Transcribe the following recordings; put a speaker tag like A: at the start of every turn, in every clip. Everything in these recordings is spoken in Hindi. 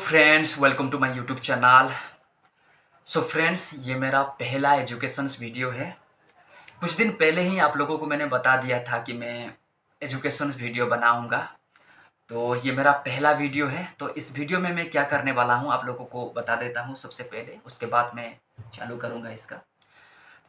A: Friends, welcome to my YouTube channel. So friends, ये मेरा पहला एजुकेशंस वीडियो है। कुछ दिन पहले ही आप लोगों को मैंने बता दिया था कि मैं एजुकेशंस वीडियो बनाऊंगा। तो ये मेरा पहला वीडियो है। तो इस वीडियो में मैं क्या करने वाला हूँ आप लोगों को बता देता हूँ सबसे पहले, उसके बाद मैं चालू करूँगा इसका।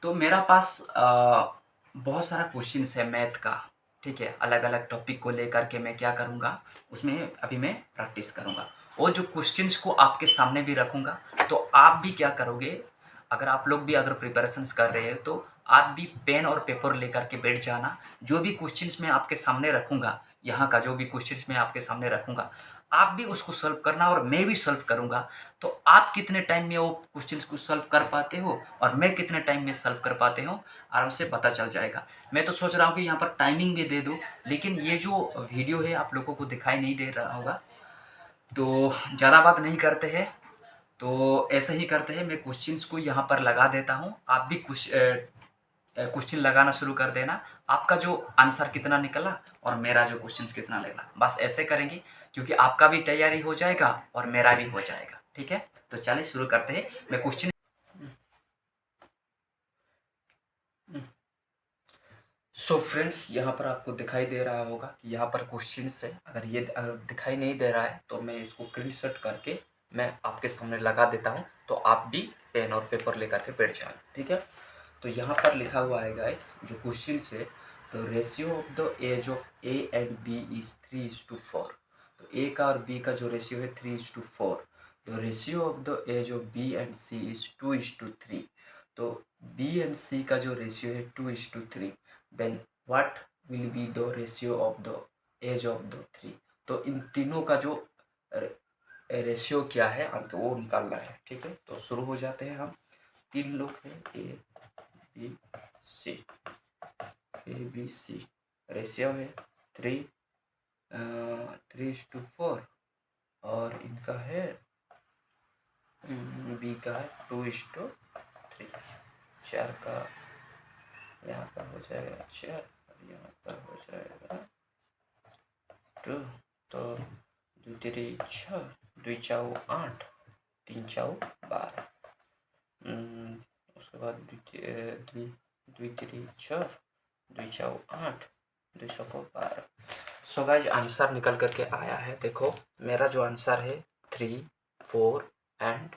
A: तो मेरा पास बहुत सारा क्वेश्चंस है मैथ का, ठीक है। अलग अलग टॉपिक को लेकर के मैं क्या करूँगा, उसमें अभी मैं प्रैक्टिस करूँगा। और जो क्वेश्चंस को आपके सामने भी रखूँगा, तो आप भी क्या करोगे, अगर आप लोग भी अगर प्रिपरेशंस कर रहे हैं तो आप भी पेन और पेपर लेकर के बैठ जाना। जो भी क्वेश्चंस मैं आपके सामने रखूँगा, यहाँ का जो भी क्वेश्चंस मैं आपके सामने रखूँगा, आप भी उसको सॉल्व करना और मैं भी सॉल्व करूँगा। तो आप कितने टाइम में वो क्वेश्चंस को सॉल्व कर पाते हो और मैं कितने टाइम में सॉल्व कर पाते हो, आराम से पता चल जाएगा। मैं तो सोच रहा हूँ कि यहाँ पर टाइमिंग भी दे दूँ, लेकिन ये जो वीडियो है आप लोगों को दिखाई नहीं दे रहा होगा, तो ज़्यादा बात नहीं करते हैं। तो ऐसे ही करते हैं, मैं क्वेश्चंस को यहाँ पर लगा देता हूँ, आप भी क्वेश्चन लगाना शुरू कर देना। आपका जो आंसर कितना निकला और मेरा जो क्वेश्चंस कितना निकला, बस ऐसे करेंगे, क्योंकि आपका भी तैयारी हो जाएगा और मेरा भी हो जाएगा, ठीक है। तो चलिए शुरू करते हैं। मैं क्वेश्चन सो फ्रेंड्स, यहाँ पर आपको दिखाई दे रहा होगा कि यहाँ पर क्वेश्चंस है। अगर दिखाई नहीं दे रहा है तो मैं इसको स्क्रीनशॉट करके मैं आपके सामने लगा देता हूँ, तो आप भी पेन और पेपर लेकर के बैठ जाना, ठीक है। तो यहाँ पर लिखा हुआ है गाइस, जो क्वेश्चंस है, तो ratio of the age of A and B is 3:4। तो ए का और बी का जो रेशियो है 3:4। तो ratio of the age of B and C is 2:3। तो बी एंड सी का जो रेशियो है 2:3, then what will be the ratio of the age of the three. तो इन तीनों का जो रेशियो क्या है हमको वो निकालना है, ठीक है। तो शुरू हो जाते हैं हम। तीन लोग हैं, A B C, A B C. Ratio है 3:4 और इनका है बी का है 2:3। 4 का यहाँ पर हो जाएगा 4 और यहाँ पर हो जाएगा 2। तो 2 3 6, 2 4 8, 3 4 12। उसके बाद 2 3 6, 2 4 8, 2 6 12। सो गाइज, आंसर निकल करके आया है। देखो मेरा जो आंसर है 3, 4 एंड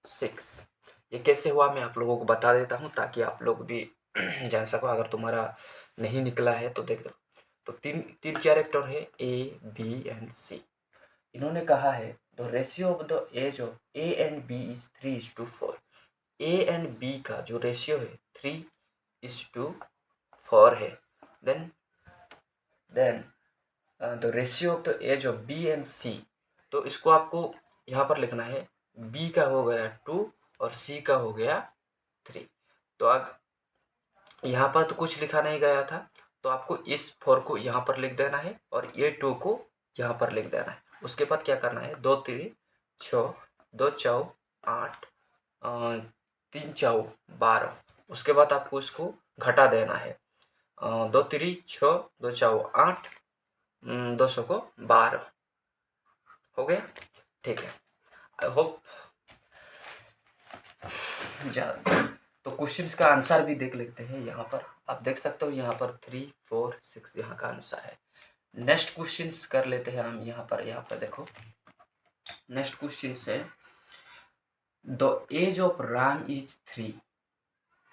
A: 6। ये कैसे हुआ मैं आप लोगों को बता देता हूँ, ताकि आप लोग भी जान सको। अगर तुम्हारा नहीं निकला है तो देख दो। तो तीन तीन कैरेक्टर है, ए बी एंड सी। इन्होंने कहा है the ratio of the age of A and B is 3:4। A and B का जो रेशियो है 3:4 है। Then the ratio of the age of B and C. तो इसको आपको यहाँ पर लिखना है, बी का हो गया 2 और सी का हो गया 3। तो अब यहाँ पर तो कुछ लिखा नहीं गया था, तो आपको इस 4 को यहाँ पर लिख देना है और ये 2 को यहाँ पर लिख देना है। उसके बाद क्या करना है, 2 3 6, 2 4 8, 3 4 12। उसके बाद आपको इसको घटा देना है। 2 3 6, 2 4 8, 200 को 12 हो गया, ठीक है। आई होप तो क्वेश्चंस का आंसर भी देख लेते हैं। यहाँ पर आप देख सकते हो, यहाँ पर 3 4 6 यहाँ का आंसर है। नेक्स्ट क्वेश्चंस कर लेते हैं हम। यहाँ पर देखो, नेक्स्ट क्वेश्चन है the age of Ram is 3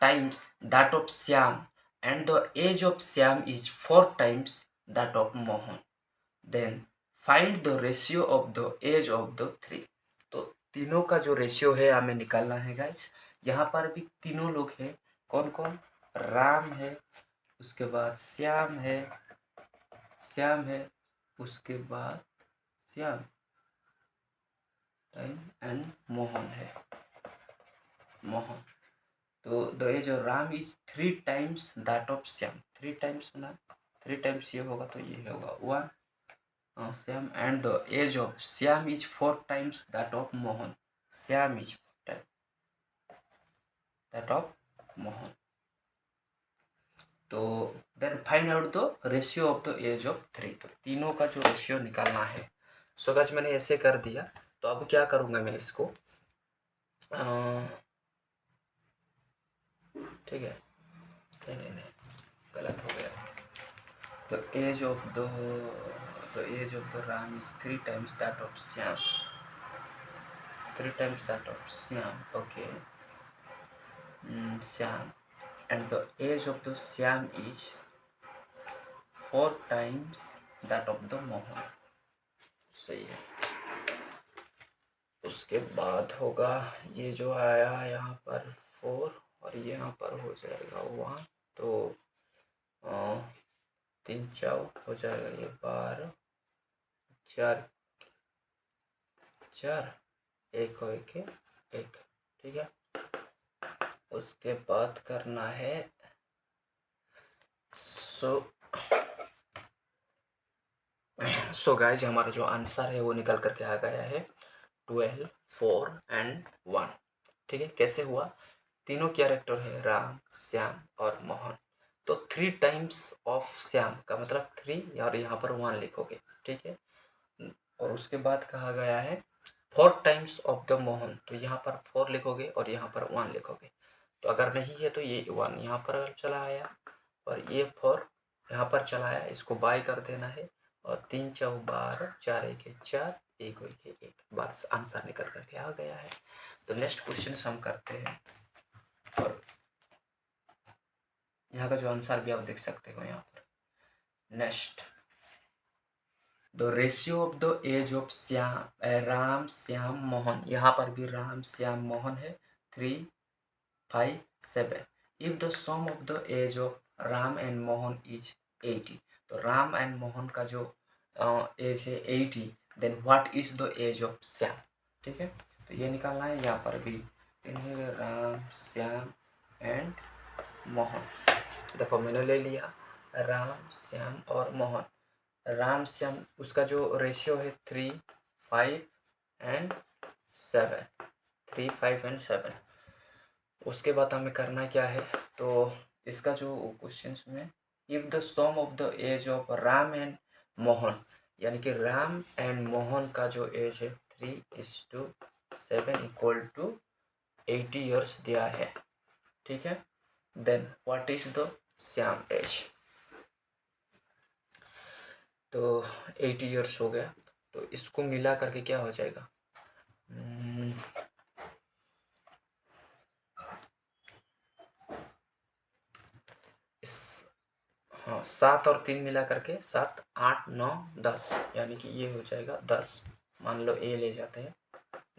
A: times that of Syam and the age of Syam is 4 times that of Mohan. Then find the ratio of the age of the three. तो तीनों का जो रेशियो है हमें निकालना है गाइस। यहाँ पर भी तीनों लोग हैं। कौन कौन? राम है, उसके बाद श्याम है, उसके बाद श्याम एंड मोहन है, मोहन। तो the age of Ram is 3 times that of Shyam. 3 times बना, 3 times ये होगा तो ये होगा 1 Shyam. And the age of Shyam is 4 times that of Mohan. Shyam is that of Mohan. तो then find out the ratio of the age of 3। तो तीनों का जो रेशियो निकालना है, सो गाइस मैंने ऐसे कर दिया। तो अब क्या करूँगा मैं इसको, ठीक है, नहीं गलत हो गया। तो age of the Ram is 3 times that of Shyam, 3 times that of Shyam, okay. Shyam, and the age of the Shyam is 4 times that of the Mohan, सही है। उसके बाद होगा ये जो आया यहाँ पर 4 और यहाँ पर हो जाएगा 1, तो 3 4 हो जाएगा ये 12, 4 4 1 हो 1 1, ठीक है। उसके बाद करना है सो गाइज हमारा जो आंसर है वो निकल करके आ गया है 12 4 एंड 1, ठीक है। कैसे हुआ, तीनों कैरेक्टर है राम, श्याम और मोहन, तो 3 times ऑफ श्याम का मतलब 3 और यहाँ पर 1 लिखोगे, ठीक है। और उसके बाद कहा गया है 4 times ऑफ द मोहन, तो यहाँ पर 4 लिखोगे और यहाँ पर 1 लिखोगे। तो अगर नहीं है तो ये 1 यहाँ पर चला आया और ये 4 यहाँ पर चला आया, इसको बाय कर देना है और 3 4 12, 4 1 4, 1 1 1, बस आंसर निकल करके आ गया है। तो नेक्स्ट क्वेश्चन हम करते हैं और यहाँ का जो आंसर भी आप देख सकते हो यहाँ पर। Next, the ratio of the age of Ram Shyam Mohan, यहाँ पर भी राम श्याम मोहन है 3 5 7। If the sum of the age of Ram and Mohan is 80, तो राम एंड मोहन का जो एज है 80, then what is the age of Shyam, ठीक है। तो ये निकालना है, यहाँ पर भी तीन है राम श्याम एंड मोहन। देखो मैंने ले लिया राम श्याम और मोहन। राम श्याम उसका जो रेशियो है 3 5 एंड 7, 3 5 एंड 7। उसके बाद हमें करना क्या है, तो इसका जो क्वेश्चन में if the sum of the age of Ram and Mohan, यानी कि राम एंड मोहन का जो एज है 3:7 इक्वल टू 80 ईयर्स दिया है, ठीक है। Then what is the Shyam age, तो 80 ईयर्स हो गया, तो इसको मिला करके क्या हो जाएगा, हाँ 7 और 3 मिला करके 7 8 9 10, यानी कि ये हो जाएगा 10। मान लो ए ले जाते हैं,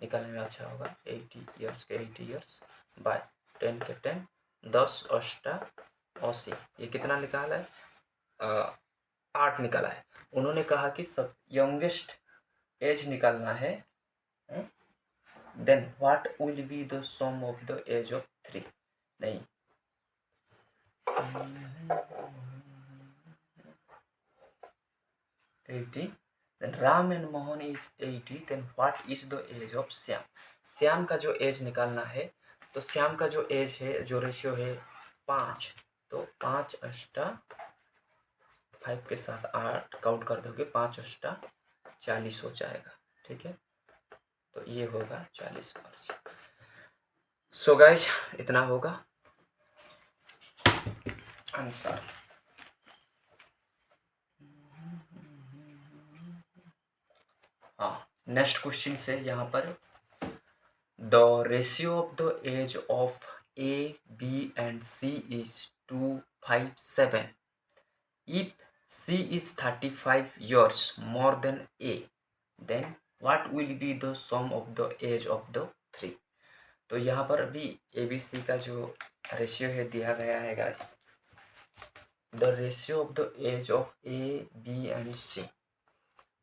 A: निकालने में अच्छा होगा। 80 ईयर्स के 80 ईयर्स बाय 10 के 10, 10 अष्टा 80, ये कितना निकाला है, 8 निकाला है। उन्होंने कहा कि सब यंगेस्ट एज निकालना है, then what will be the sum of the age of 3, नहीं 80, then Ram and Mohan is 80, then what is the age of Shyam. Shyam का जो एज निकालना है, तो श्याम का जो एज है, जो रेशियो है 5, तो 5 अष्टा 5 के साथ 8 काउंट कर दोगे, 5 अष्टा 40 हो जाएगा, ठीक है। तो ये होगा 40 वर्ष। सो गाइज इतना होगा आंसर। हाँ नेक्स्ट क्वेश्चन से यहाँ पर the ratio of the age of A B and C is 2 5 7। If C is 35 years more than A, then what will be the sum of the age of the 3। तो यहाँ पर भी ए बी सी का जो रेशियो है दिया गया है guys, the ratio of the age of A B and C,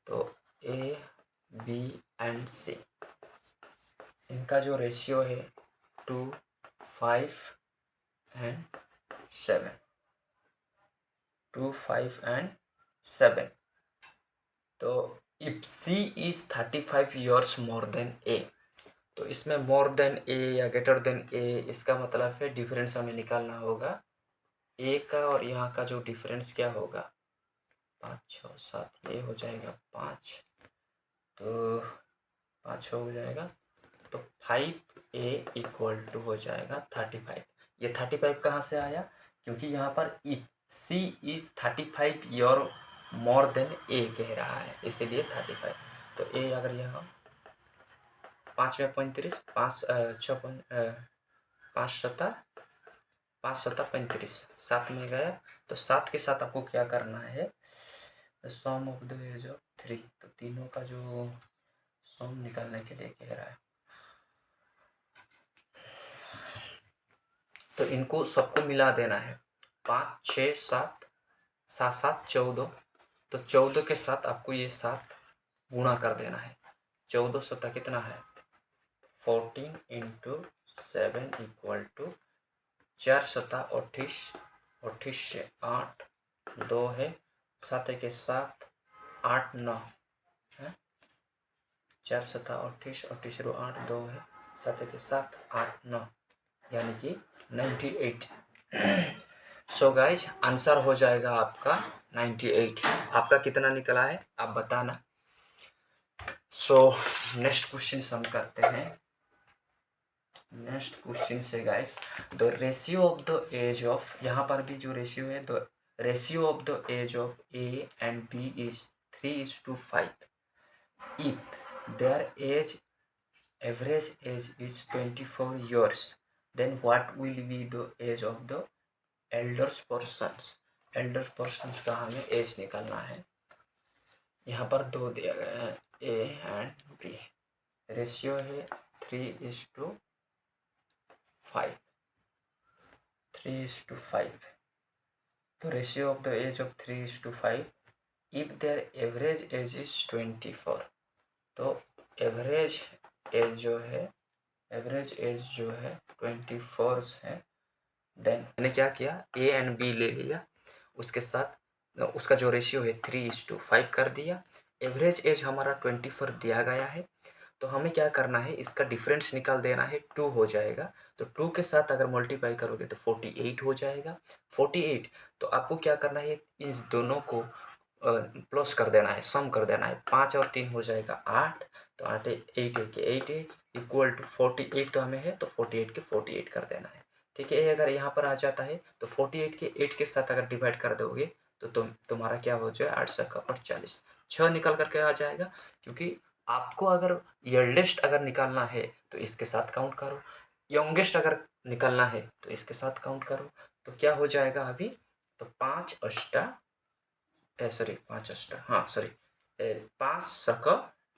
A: तो ए बी एंड सी इनका जो रेशियो है 2 5 एंड 7, 2 5 एंड 7। तो if C is 35 years more than A, तो इसमें मोर देन ए या ग्रेटर देन ए, इसका मतलब है डिफरेंस हमें निकालना होगा। ए का और यहाँ का जो डिफरेंस क्या होगा, 5 6 7, ये हो जाएगा 5 तो 5 हो जाएगा, तो 5a इक्वल टू हो जाएगा 35। ये 35 कहाँ से आया? क्योंकि यहाँ पर if c is 35 your more than a कह रहा है, इसीलिए 35। तो a अगर यहाँ 5 में 35, 5 सत्ता 35, 7 में गया, तो 7 के साथ आपको क्या करना है? सम ऑफ द एज ऑफ 3, तो तीनों का जो सम निकालने के लिए कह रहा है, तो इनको सबको मिला देना है। 5 6 7 7 7 14, तो 14 के साथ आपको ये 7 गुणा कर देना है। 14 सत्ता कितना है? 14 इंटू 7 इक्वल टू 4 सत्ता 28, 28 से 8 2 है, 7 के 7 8 9 है, 4 सत्ता 28, 28 रो 8 2 है, 7 के 7 8 9, यानी कि 98। सो गाइज आंसर हो जाएगा आपका 98। आपका कितना निकला है आप बताना। सो नेक्स्ट क्वेश्चन हम करते हैं। नेक्स्ट क्वेश्चन से guys, the ratio of the age of, यहाँ पर भी जो रेशियो है, the ratio of the age of A and B is 3:5। If their age average age is 24 years, then what will be the age of the elders persons? Elder persons का हमें एज निकालना है। यहाँ पर 2 दिया गया है, ए एंड बी। रेशियो है 3:5, 3:5। तो ratio of the age of 3:5, if their average age is 24, तो एवरेज एज जो है, एवरेज एज जो है 24 है। देन मैंने क्या किया, ए एंड बी ले लिया, उसके साथ उसका जो रेशियो है 3:5 कर दिया। एवरेज एज हमारा 24 दिया गया है, तो हमें क्या करना है, इसका डिफरेंस निकाल देना है, 2 हो जाएगा। तो 2 के साथ अगर मल्टीप्लाई करोगे तो 48 हो जाएगा। 48, तो आपको क्या करना है, इन दोनों को प्लस कर देना है, सम कर देना है। 5 और 3 हो जाएगा 8, तो 8 8 के 8 इक्वल टू 48 तो हमें है, तो 48 के 48 कर देना है। ठीक है, अगर यहाँ पर आ जाता है तो 48 के 8 के साथ अगर डिवाइड कर दोगे तो तुम्हारा क्या हो जाए, 8 7 48, 6 निकल करके आ जाएगा। क्योंकि आपको अगर यल्डेस्ट अगर निकालना है तो इसके साथ काउंट करो, यंगेस्ट अगर निकालना है तो इसके साथ काउंट करो। तो क्या हो जाएगा अभी, तो 5 अष्टा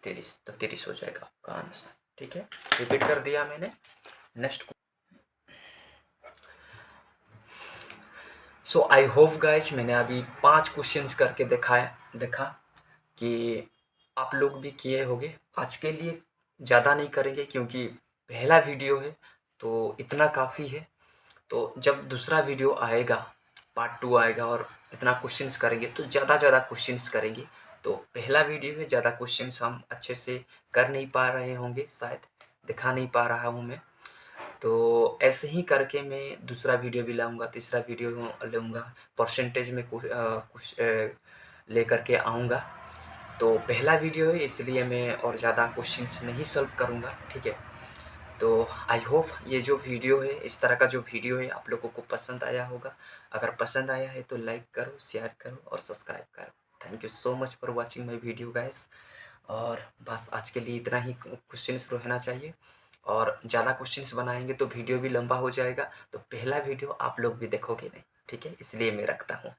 A: 30, तो 30 हो जाएगा आपका आंसर। ठीक है, रिपीट कर दिया मैंने। Next, so I hope guys मैंने अभी 5 क्वेश्चंस करके देखा कि आप लोग भी किए होंगे। आज के लिए ज़्यादा नहीं करेंगे क्योंकि पहला वीडियो है, तो इतना काफ़ी है। तो जब दूसरा वीडियो आएगा, पार्ट 2 आएगा और इतना क्वेश्चंस करेंगे तो ज़्यादा क्वेश्चंस करेंगे। तो पहला वीडियो है, ज़्यादा क्वेश्चंस हम अच्छे से कर नहीं पा रहे होंगे, शायद दिखा नहीं पा रहा हूँ मैं। तो ऐसे ही करके मैं दूसरा वीडियो भी लाऊंगा, तीसरा वीडियो लूँगा, परसेंटेज में कुछ लेकर के आऊँगा। तो पहला वीडियो है इसलिए मैं और ज़्यादा क्वेश्चंस नहीं सॉल्व करूँगा। ठीक है, तो आई होप ये जो वीडियो है, इस तरह का जो वीडियो है आप लोगों को पसंद आया होगा। अगर पसंद आया है तो लाइक करो, शेयर करो और सब्सक्राइब करो। Thank you so much for watching my video guys. और बस आज के लिए इतना ही क्वेश्चंस रहना चाहिए, और ज़्यादा क्वेश्चंस बनाएंगे तो वीडियो भी लंबा हो जाएगा, तो पहला वीडियो आप लोग भी देखोगे नहीं। ठीक है, इसलिए मैं रखता हूँ।